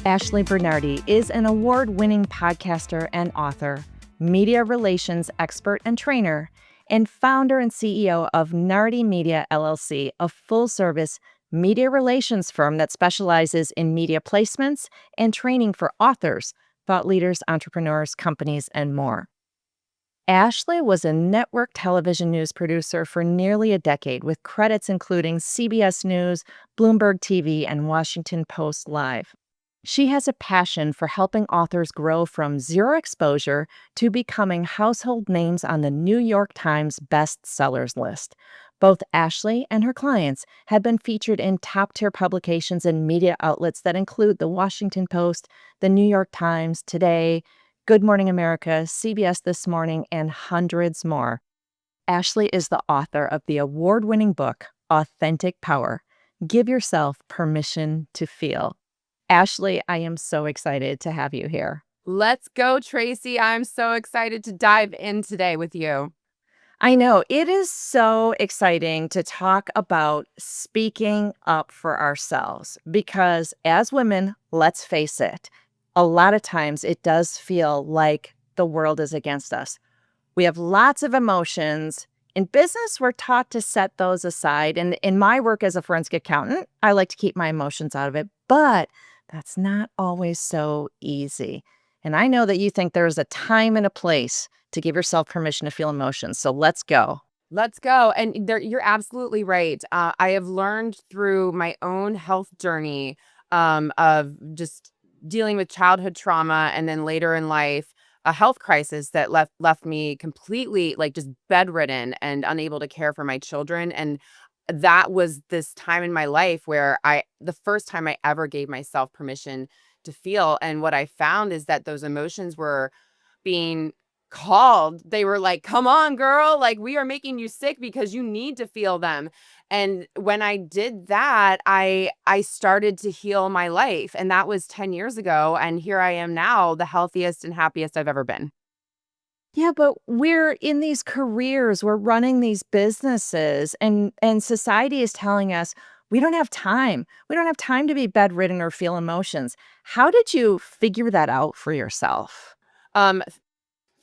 Ashley Bernardi is an award-winning podcaster and author, media relations expert and trainer, and founder and CEO of Nardi Media LLC, a full-service media relations firm that specializes in media placements and training for authors, thought leaders, entrepreneurs, companies, and more. Ashley was a network television news producer for nearly a decade, with credits including CBS News, Bloomberg TV, and Washington Post Live. She has a passion for helping authors grow from zero exposure to becoming household names on the New York Times bestsellers list. Both Ashley and her clients have been featured in top-tier publications and media outlets that include the Washington Post, the New York Times, Today, Good Morning America, CBS This Morning, and hundreds more. Ashley is the author of the award-winning book, Authentic Power: Give Yourself Permission to Feel. Ashley, I am so excited to have you here. Let's go, Tracy. I'm so excited to dive in today with you. I know, it is so exciting to talk about speaking up for ourselves because as women, let's face it, a lot of times it does feel like the world is against us. We have lots of emotions. In business, we're taught to set those aside. And in my work as a forensic accountant, I like to keep my emotions out of it. But that's not always so easy. And I know that you think there's a time and a place to give yourself permission to feel emotions. So let's go. Let's go. And you're absolutely right. I have learned through my own health journey of just dealing with childhood trauma and then later in life, a health crisis that left me completely like just bedridden and unable to care for my children. And that was this time in my life where the first time I ever gave myself permission to feel. And what I found is that those emotions were being called. They were like, come on, girl, like we are making you sick because you need to feel them. And when I did that, I started to heal my life. And that was 10 years ago. And here I am now, the healthiest and happiest I've ever been. Yeah, but we're in these careers, we're running these businesses, and society is telling us we don't have time. We don't have time to be bedridden or feel emotions. How did you figure that out for yourself? Um,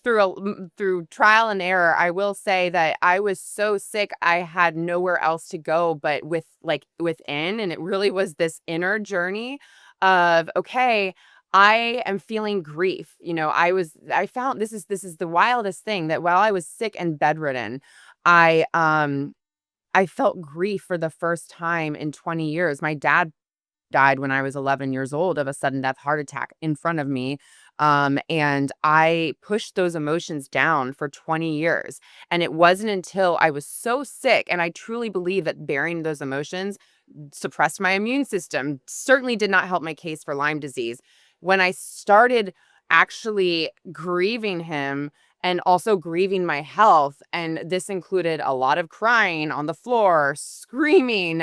through trial and error, I will say that I was so sick, I had nowhere else to go but within, and it really was this inner journey of, okay, I am feeling grief. I found this is the wildest thing that while I was sick and bedridden, I felt grief for the first time in 20 years. My dad died when I was 11 years old of a sudden death heart attack in front of me. And I pushed those emotions down for 20 years. And it wasn't until I was so sick, and I truly believe that bearing those emotions suppressed my immune system, certainly did not help my case for Lyme disease. When I started actually grieving him and also grieving my health, and this included a lot of crying on the floor, screaming,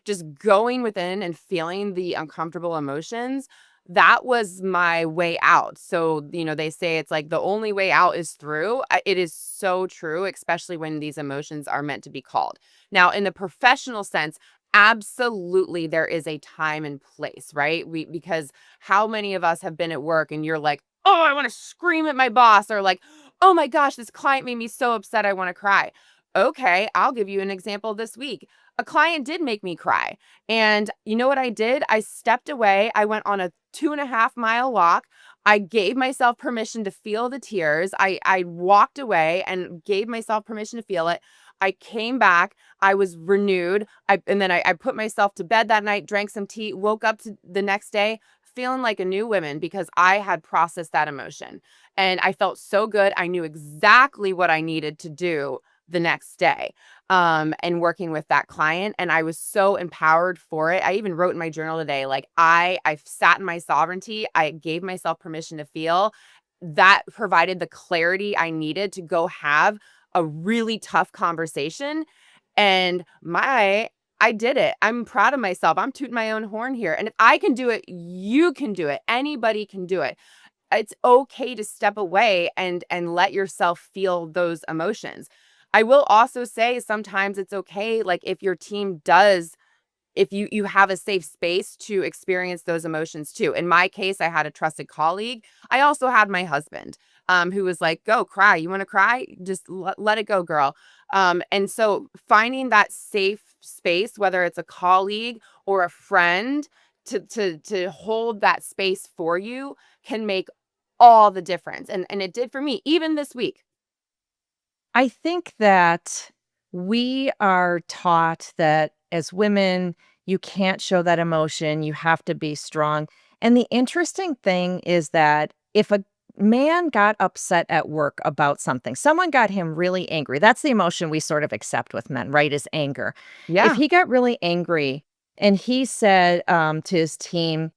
just going within and feeling the uncomfortable emotions, that was my way out. So, they say it's like the only way out is through. It is so true, especially when these emotions are meant to be called. Now, in the professional sense, absolutely there is a time and place, right? Because how many of us have been at work and you're like, oh, I want to scream at my boss, or like, oh my gosh, this client made me so upset, I want to cry. Okay, I'll give you an example this week. A client did make me cry. And you know what I did? I stepped away. I went on a 2.5 mile walk. I gave myself permission to feel the tears. I walked away and gave myself permission to feel it. I came back. I was renewed. And then I put myself to bed that night, drank some tea, woke up to the next day feeling like a new woman because I had processed that emotion. And I felt so good. I knew exactly what I needed to do the next day, and working with that client. And I was so empowered for it. I even wrote in my journal today, like I sat in my sovereignty. I gave myself permission to feel. That provided the clarity I needed to go have a really tough conversation. And I did it. I'm proud of myself. I'm tooting my own horn here. And if I can do it, you can do it. Anybody can do it. It's okay to step away and let yourself feel those emotions. I will also say sometimes it's okay, like if your team does if you have a safe space to experience those emotions too. In my case, I had a trusted colleague. I also had my husband, who was like, "Go cry. You want to cry? Just let it go, girl." And so finding that safe space, whether it's a colleague or a friend, to hold that space for you can make all the difference. And it did for me, even this week. I think that we are taught that as women, you can't show that emotion, you have to be strong. And the interesting thing is that if a man got upset at work about something, someone got him really angry. That's the emotion we sort of accept with men, right? Is anger. If Yeah. he got really angry and he said to his team,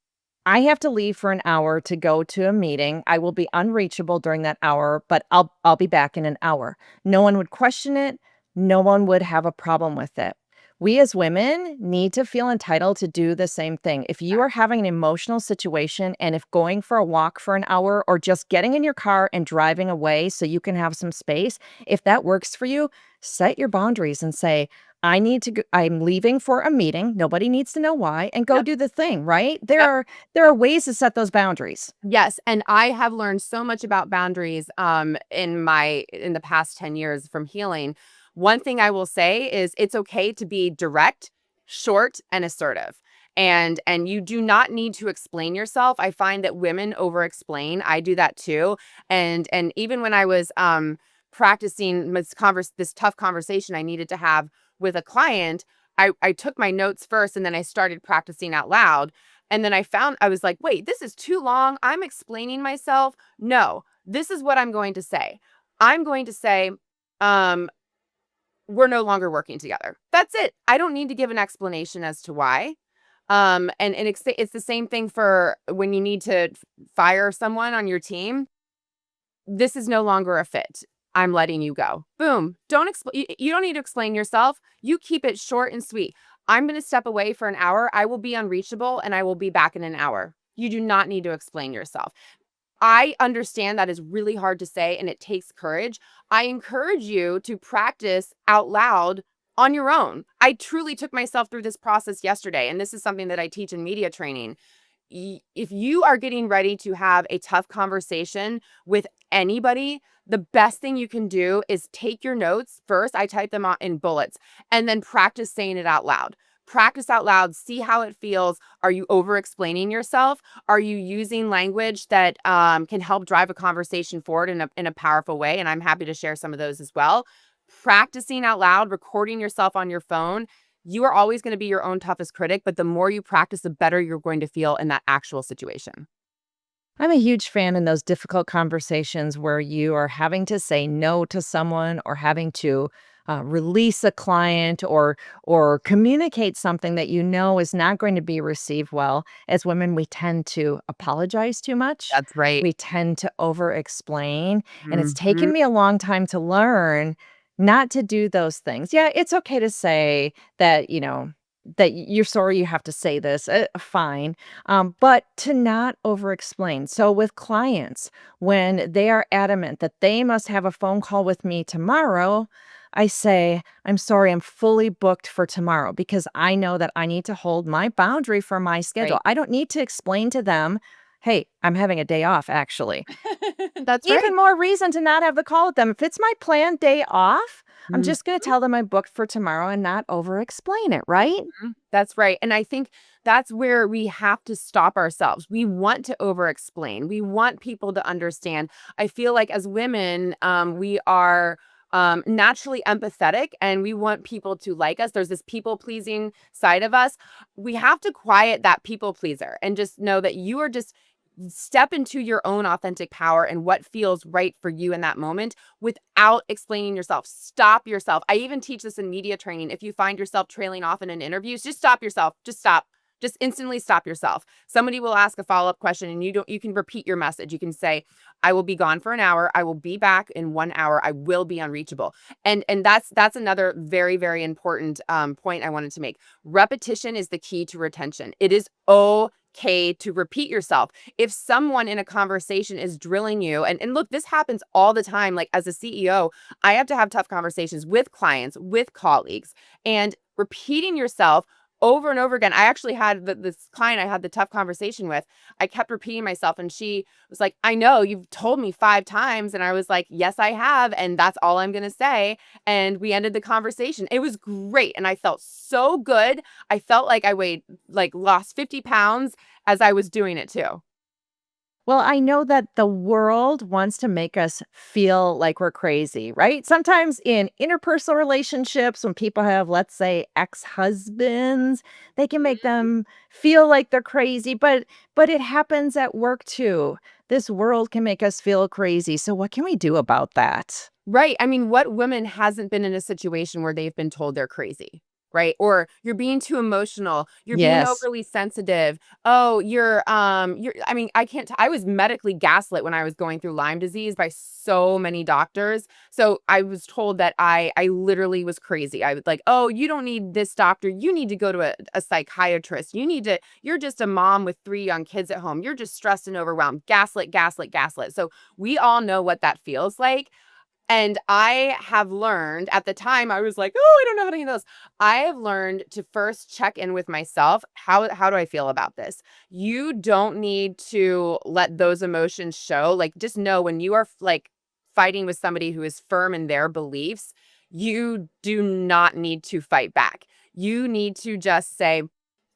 I have to leave for an hour to go to a meeting. I will be unreachable during that hour, but I'll be back in an hour. No one would question it. No one would have a problem with it. We as women need to feel entitled to do the same thing. If you are having an emotional situation and if going for a walk for an hour or just getting in your car and driving away so you can have some space, if that works for you, set your boundaries and say, I need to go, I'm leaving for a meeting. Nobody needs to know why and go Yep. do the thing, right? Yep. There are ways to set those boundaries. Yes, and I have learned so much about boundaries in the past 10 years from healing. One thing I will say is it's okay to be direct, short, and assertive. And you do not need to explain yourself. I find that women over explain. I do that too. And even when I was practicing this tough conversation I needed to have with a client, I took my notes first and then I started practicing out loud. And then I was like, wait, this is too long. I'm explaining myself. No, this is what I'm going to say. I'm going to say, um, we're no longer working together. That's it. I don't need to give an explanation as to why. And it's the same thing for when you need to fire someone on your team. This is no longer a fit. I'm letting you go. Boom. Don't explain. You don't need to explain yourself. You keep it short and sweet. I'm going to step away for an hour. I will be unreachable and I will be back in an hour. You do not need to explain yourself. I understand that is really hard to say and it takes courage. I encourage you to practice out loud on your own. I truly took myself through this process yesterday, and this is something that I teach in media training. If you are getting ready to have a tough conversation with anybody, the best thing you can do is take your notes first. I type them out in bullets and then practice saying it out loud. Practice out loud, see how it feels. Are you over explaining yourself? Are you using language that can help drive a conversation forward in a powerful way? And I'm happy to share some of those as well. Practicing out loud, recording yourself on your phone. You are always going to be your own toughest critic, but the more you practice, the better you're going to feel in that actual situation. I'm a huge fan in those difficult conversations where you are having to say no to someone or having to release a client or communicate something that you know is not going to be received well. As women, we tend to apologize too much. That's right. We tend to over explain. And it's Mhm. taken me a long time to learn not to do those things. Yeah, it's okay to say that, that you're sorry you have to say this. Fine, but to not over explain. So, with clients, when they are adamant that they must have a phone call with me tomorrow, I say, I'm sorry, I'm fully booked for tomorrow because I know that I need to hold my boundary for my schedule. Right. I don't need to explain to them, hey, I'm having a day off, actually. That's right. Even more reason to not have the call with them. If it's my planned day off, I'm Mhm. just going to tell them I'm booked for tomorrow and not over explain it, right? That's right. And I think that's where we have to stop ourselves. We want to over explain. We want people to understand. I feel like as women, we are naturally empathetic and we want people to like us. There's this people pleasing side of us. We have to quiet that people pleaser and just know that you are just step into your own authentic power and what feels right for you in that moment without explaining yourself. Stop yourself. I even teach this in media training. If you find yourself trailing off in an interview, just stop yourself. Just stop. Just instantly stop yourself. Somebody will ask a follow-up question and you can repeat your message. You can say, I will be gone for an hour. I will be back in 1 hour. I will be unreachable. And that's another very, very important point I wanted to make. Repetition is the key to retention. It is okay to repeat yourself. If someone in a conversation is drilling you, and look, this happens all the time. Like as a CEO, I have to have tough conversations with clients, with colleagues, and repeating yourself over and over again. I actually had this client I had the tough conversation with. I kept repeating myself, and she was like, I know you've told me 5 times. And I was like, yes, I have. And that's all I'm going to say. And we ended the conversation. It was great. And I felt so good. I felt like I lost 50 pounds as I was doing it too. Well, I know that the world wants to make us feel like we're crazy, right? Sometimes in interpersonal relationships, when people have, let's say, ex-husbands, they can make them feel like they're crazy, but it happens at work too. This world can make us feel crazy. So what can we do about that? Right. I mean, what woman hasn't been in a situation where they've been told they're crazy? Right. Or you're being too emotional. You're being Yes. overly sensitive. Oh, I mean, I was medically gaslit when I was going through Lyme disease by so many doctors. So I was told that I literally was crazy. I was like, oh, you don't need this doctor. You need to go to a psychiatrist. You're just a mom with 3 young kids at home. You're just stressed and overwhelmed. Gaslit, gaslit, gaslit. So we all know what that feels like. And I have learned at the time, I was like, oh, I don't know how to handle this. I have learned to first check in with myself. How do I feel about this? You don't need to let those emotions show. Like, just know when you are like fighting with somebody who is firm in their beliefs, you do not need to fight back. You need to just say,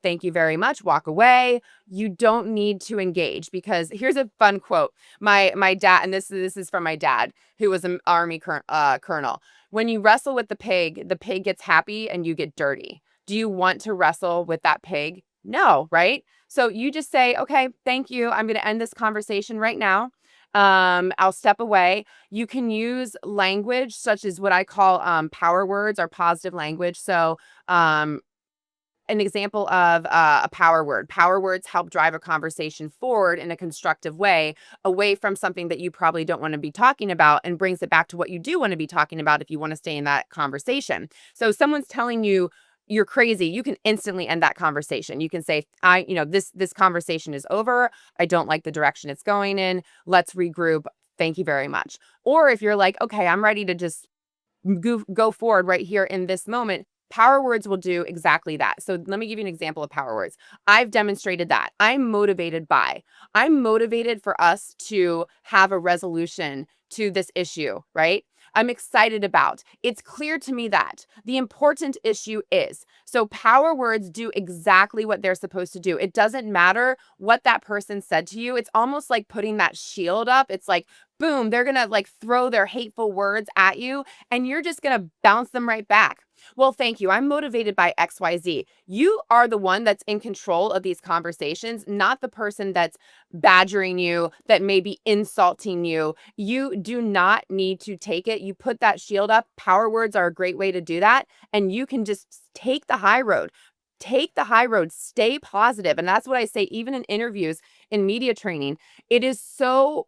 thank you very much, walk away. You don't need to engage, because here's a fun quote. My dad, and this is from my dad, who was an army colonel. When you wrestle with the pig gets happy and you get dirty. Do you want to wrestle with that pig? No, right? So you just say, okay, thank you. I'm going to end this conversation right now. I'll step away. You can use language such as what I call power words or positive language. So an example of a power word. Power words help drive a conversation forward in a constructive way, away from something that you probably don't want to be talking about, and brings it back to what you do want to be talking about if you want to stay in that conversation. So if someone's telling you you're crazy, you can instantly end that conversation. You can say, this conversation is over. I don't like the direction it's going in. Let's regroup. Thank you very much. Or if you're like, okay, I'm ready to just go forward right here in this moment. Power words will do exactly that. So let me give you an example of power words. I've demonstrated that. I'm motivated for us to have a resolution to this issue, right? I'm excited about. It's clear to me that the important issue is. So power words do exactly what they're supposed to do. It doesn't matter what that person said to you. It's almost like putting that shield up. It's like, boom, they're going to like throw their hateful words at you, and you're just going to bounce them right back. Well, thank you. I'm motivated by XYZ. You are the one that's in control of these conversations, not the person that's badgering you, that may be insulting you. You do not need to take it. You put that shield up. Power words are a great way to do that. And you can just take the high road. Take the high road, stay positive. And that's what I say, even in interviews, in media training. It is so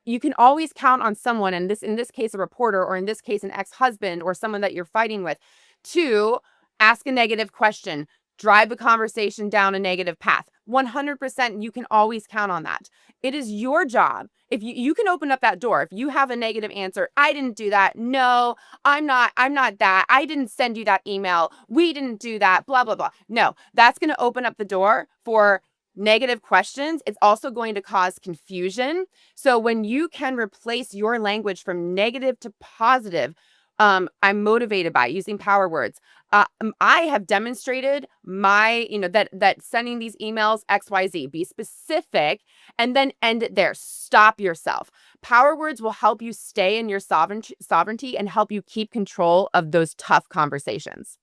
you can always count on someone, and in this case a reporter, or in this case an ex-husband, or someone that you're fighting with, to ask a negative question, drive the conversation down a negative path. 100%, you can always count on that. It is your job. If you can open up that door. If you have a negative answer, I didn't do that. No, I'm not that. I didn't send you that email. We didn't do that. Blah, blah, blah. No, that's going to open up the door for negative questions. It's also going to cause confusion. So when you can replace your language from negative to positive, I'm motivated by using power words. I have demonstrated that sending these emails XYZ, be specific, and then end it there. Stop yourself. Power words will help you stay in your sovereignty and help you keep control of those tough conversations.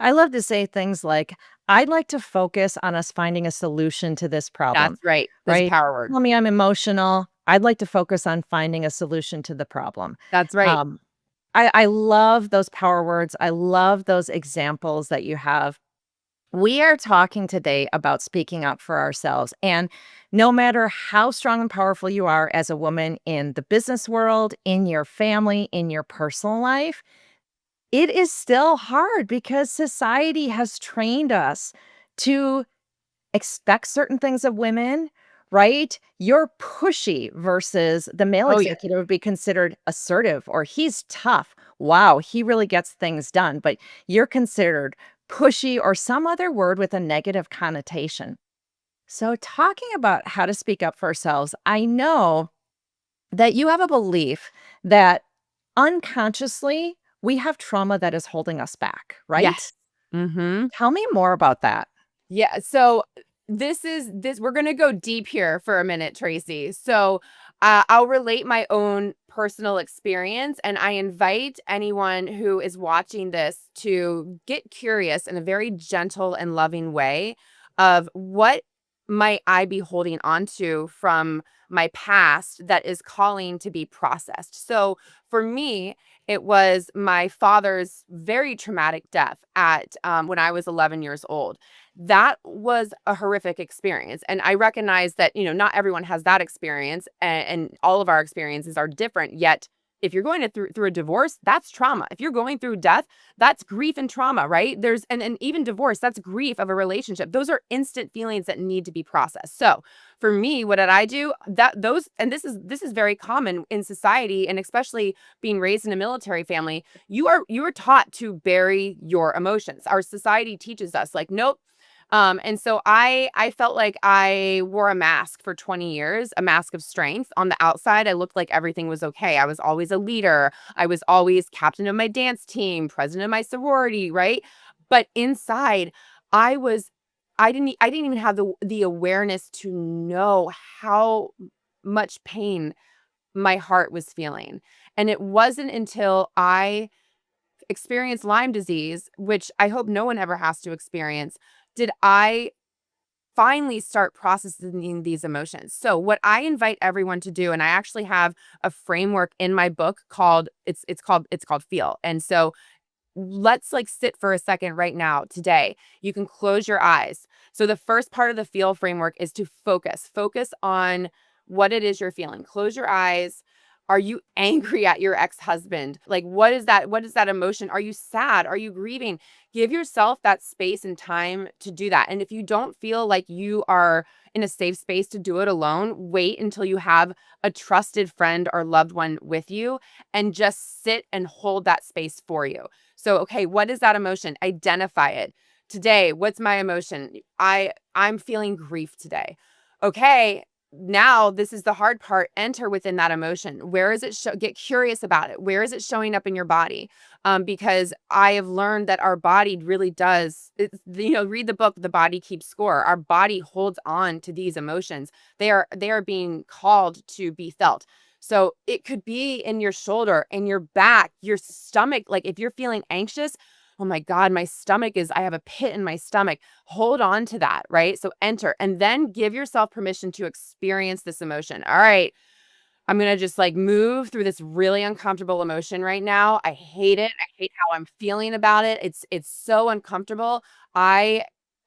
I love to say things like, I'd like to focus on us finding a solution to this That's problem, right. Those are right? power words. Tell me I'm emotional. I'd like to focus on finding a solution to the problem. That's right. Um, I love those power words. I love those examples that you have. We are talking today about speaking up for ourselves. And no matter how strong and powerful you are as a woman in the business world, in your family, in your personal life, it is still hard because society has trained us to expect certain things of women, right? You're pushy versus the male Oh, yeah. executive would be considered assertive, or he's tough. Wow, he really gets things done. But you're considered pushy, or some other word with a negative connotation. So, talking about how to speak up for ourselves, I know that you have a belief that unconsciously we have trauma that is holding us back, right? Yes. Mhm. Tell me more about that. Yeah, so this we're gonna go deep here for a minute, Tracy. So, I'll relate my own personal experience, and I invite anyone who is watching this to get curious in a very gentle and loving way of what might I be holding onto from my past that is calling to be processed. So, for me, it was my father's very traumatic death at when I was 11 years old. That was a horrific experience, and I recognize that, not everyone has that experience, and all of our experiences are different, yet if you're going through a divorce, that's trauma. If you're going through death, that's grief and trauma, right? And even divorce, that's grief of a relationship. Those are instant feelings that need to be processed. So, for me, what did I do? That those and this is very common in society, and especially being raised in a military family, you are taught to bury your emotions. Our society teaches us like, nope. And so I felt like I wore a mask for 20 years, a mask of strength. On the outside, I looked like everything was okay. I was always a leader. I was always captain of my dance team, president of my sorority, right? But inside, I was I didn't even have the awareness to know how much pain my heart was feeling. And it wasn't until I experienced Lyme disease, which I hope no one ever has to experience, did I finally start processing these emotions. So what I invite everyone to do, and I actually have a framework in my book called it's called Feel. And so let's like sit for a second right now today. You can close your eyes. So the first part of the Feel framework is to focus on what it is you're feeling. Close your eyes. Are you angry at your ex-husband? Like, what is that emotion? Are you sad? Are you grieving? Give yourself that space and time to do that. And if you don't feel like you are in a safe space to do it alone, wait until you have a trusted friend or loved one with you, and just sit and hold that space for you. So, okay, what is that emotion? Identify it. Today, what's my emotion? I'm feeling grief today. Okay, now this is the hard part. Enter within that emotion. Where is it get curious about it? Where is it showing up in your body? Because I have learned that our body really does, read the book The Body Keeps Score. Our body holds on to these emotions. They are being called to be felt. So it could be in your shoulder, in your back, your stomach. Like if you're feeling anxious, oh my God, I have a pit in my stomach. Hold on to that, right? So enter and then give yourself permission to experience this emotion. All right, I'm going to just like move through this really uncomfortable emotion right now. I hate it. I hate how I'm feeling about it. It's so uncomfortable. I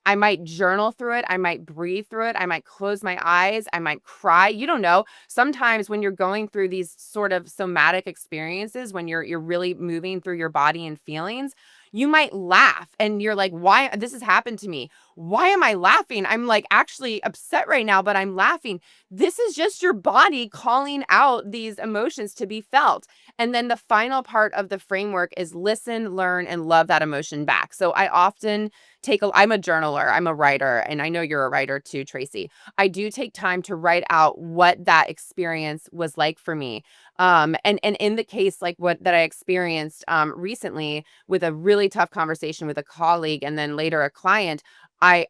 I might journal through it. I might breathe through it. I might close my eyes. I might cry. You don't know. Sometimes when you're going through these sort of somatic experiences, when you're really moving through your body and feelings, you might laugh and you're like, why this has happened to me? Why am I laughing? I'm like actually upset right now, but I'm laughing. This is just your body calling out these emotions to be felt. And then the final part of the framework is listen, learn, and love that emotion back. So I often I'm a journaler, I'm a writer, and I know you're a writer too, Tracy. I do take time to write out what that experience was like for me. And in the case like what that I experienced recently with a really tough conversation with a colleague and then later a client, I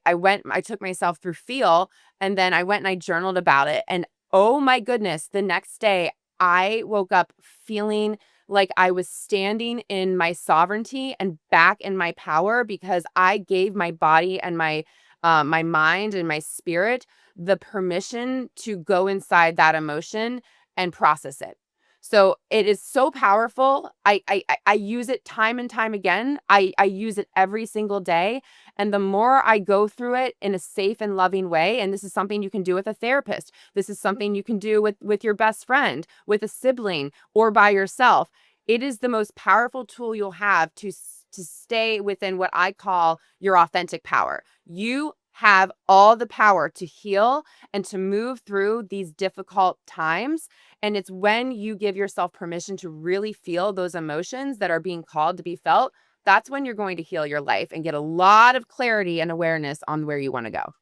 took myself through Feel, and then I went and I journaled about it. And oh my goodness, the next day I woke up feeling like I was standing in my sovereignty and back in my power because I gave my body and my mind and my spirit the permission to go inside that emotion and process it. So it is so powerful. I use it time and time again. I use it every single day. And the more I go through it in a safe and loving way, and this is something you can do with a therapist. This is something you can do with your best friend, with a sibling, or by yourself. It is the most powerful tool you'll have to stay within what I call your authentic power. You have all the power to heal and to move through these difficult times. And it's when you give yourself permission to really feel those emotions that are being called to be felt. that's when you're going to heal your life and get a lot of clarity and awareness on where you want to go.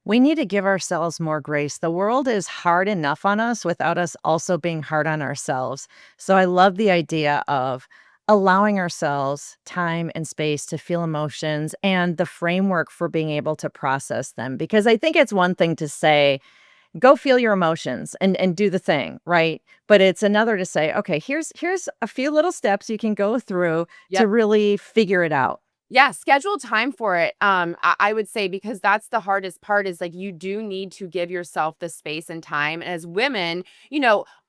We need to give ourselves more grace. The world is hard enough on us without us also being hard on ourselves. So I love the idea of allowing ourselves time and space to feel emotions and the framework for being able to process them. Because I think it's one thing to say, go feel your emotions and do the thing, right? But it's another to say, okay, here's a few little steps you can go through to Yep. really figure it out. Yeah, schedule time for it. I would say because that's the hardest part is like you do need to give yourself the space and time. And as women,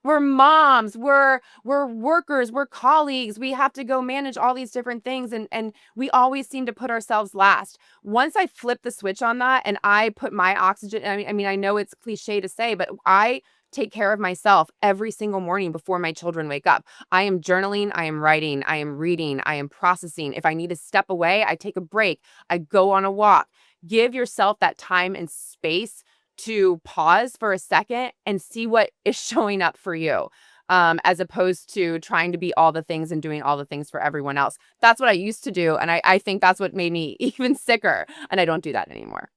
we're moms, we're workers, we're colleagues. We have to go manage all these different things, and we always seem to put ourselves last. Once I flip the switch on that and I put my oxygen, I mean, I know it's cliche to say, but I take care of myself every single morning before my children wake up. I am journaling, I am writing, I am reading, I am processing. If I need to step away, I take a break, I go on a walk. Give yourself that time and space to pause for a second and see what is showing up for you. As opposed to trying to be all the things and doing all the things for everyone else. That's what I used to do. And I think that's what made me even sicker. And I don't do that anymore.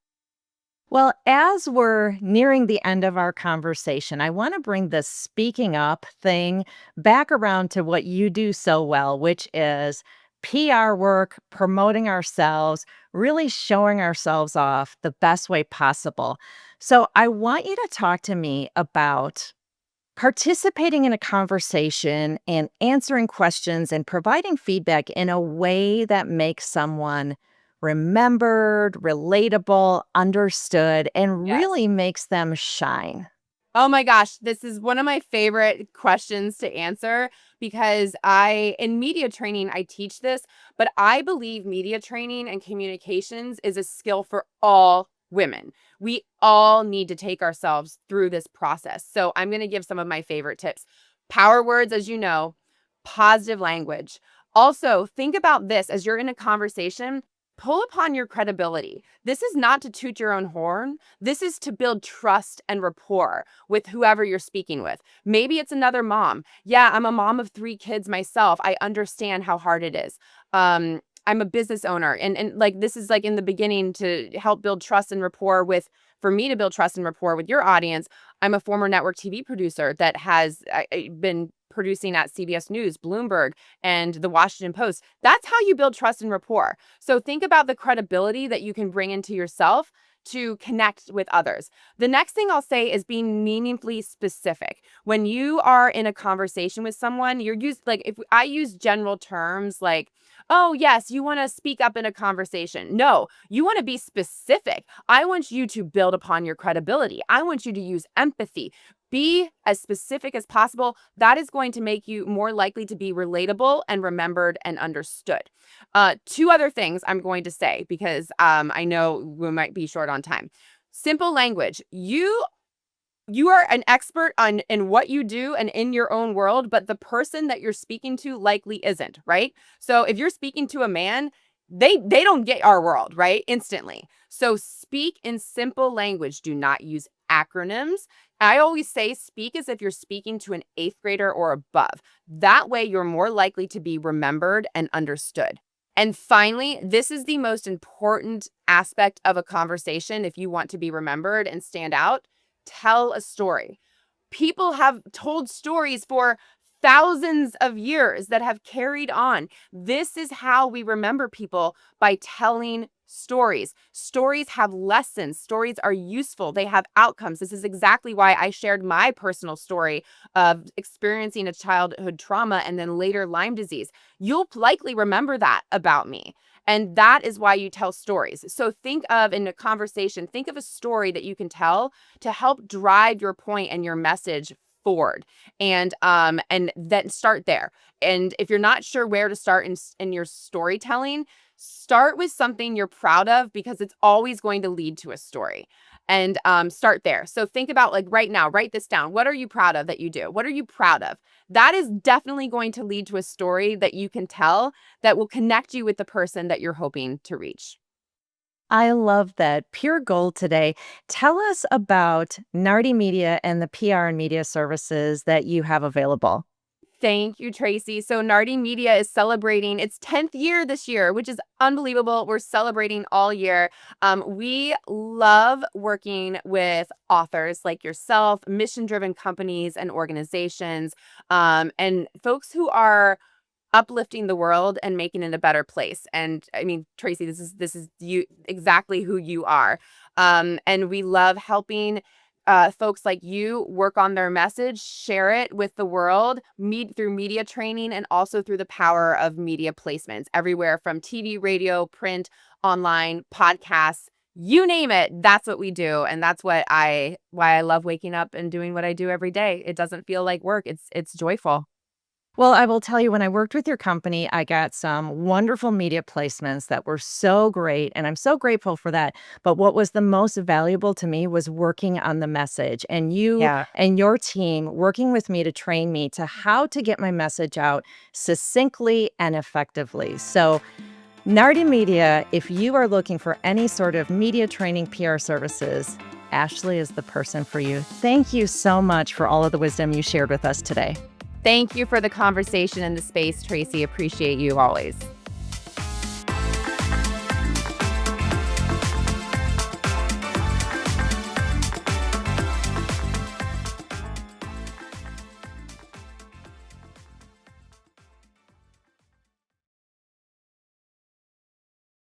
Well, as we're nearing the end of our conversation, I want to bring the speaking up thing back around to what you do so well, which is PR work, promoting ourselves, really showing ourselves off the best way possible. So, I want you to talk to me about participating in a conversation and answering questions and providing feedback in a way that makes someone remembered, relatable, understood, and Yes. really makes them shine. Oh my gosh, this is one of my favorite questions to answer because in media training, I teach this, but I believe media training and communications is a skill for all women. We all need to take ourselves through this process. So I'm going to give some of my favorite tips. Power words, as you know, positive language. Also, think about this as you're in a conversation. Pull upon your credibility. This is not to toot your own horn. This is to build trust and rapport with whoever you're speaking with. Maybe it's another mom. Yeah, I'm a mom of 3 kids myself. I understand how hard it is. I'm a business owner and like this is like in the beginning to help build trust and rapport with for me to build trust and rapport with your audience. I'm a former network TV producer that has been producing at CBS News, Bloomberg, and the Washington Post. That's how you build trust and rapport. So think about the credibility that you can bring into yourself to connect with others. The next thing I'll say is being meaningfully specific. When you are in a conversation with someone, you're used like if I use general terms like, oh, yes, you want to speak up in a conversation. No, you want to be specific. I want you to build upon your credibility. I want you to use empathy. Be as specific as possible. That is going to make you more likely to be relatable and remembered and understood. 2 other things I'm going to say because I know we might be short on time. Simple language. You are an expert on in what you do and in your own world, but the person that you're speaking to likely isn't, right? So if you're speaking to a man, they don't get our world, right? Instantly. So speak in simple language. Do not use acronyms. I always say speak as if you're speaking to an 8th grader or above. That way you're more likely to be remembered and understood. And finally, this is the most important aspect of a conversation if you want to be remembered and stand out. Tell a story. People have told stories for thousands of years that have carried on. This is how we remember people by telling stories. Stories have lessons. Stories are useful. They have outcomes. This is exactly why I shared my personal story of experiencing a childhood trauma and then later Lyme disease. You'll likely remember that about me. And that is why you tell stories. So think of in a conversation, think of a story that you can tell to help drive your point and your message forward. And then start there. And if you're not sure where to start in your storytelling, start with something you're proud of because it's always going to lead to a story. And start there. So think about like right now, write this down. What are you proud of that you do? What are you proud of? That is definitely going to lead to a story that you can tell that will connect you with the person that you're hoping to reach. I love that. Pure gold today. Tell us about Nardi Media and the PR and media services that you have available. Thank you, Tracy. So Nardi Media is celebrating its 10th year this year, which is unbelievable. We're celebrating all year. We love working with authors like yourself, mission-driven companies and organizations, and folks who are uplifting the world and making it a better place. And I mean, Tracy, this is you exactly who you are. And we love helping folks like you work on their message, share it with the world, meet through media training, and also through the power of media placements everywhere from TV, radio, print, online, podcasts. You name it, that's what we do. And that's why I love waking up and doing what I do every day. It doesn't feel like work. It's joyful. Well, I will tell you, when I worked with your company, I got some wonderful media placements that were so great, and I'm so grateful for that. But what was the most valuable to me was working on the message, and you Yeah. and your team working with me to train me to how to get my message out succinctly and effectively. So, Nardi Media, if you are looking for any sort of media training PR services, Ashley is the person for you. Thank you so much for all of the wisdom you shared with us today. Thank you for the conversation and the space, Tracy. Appreciate you always.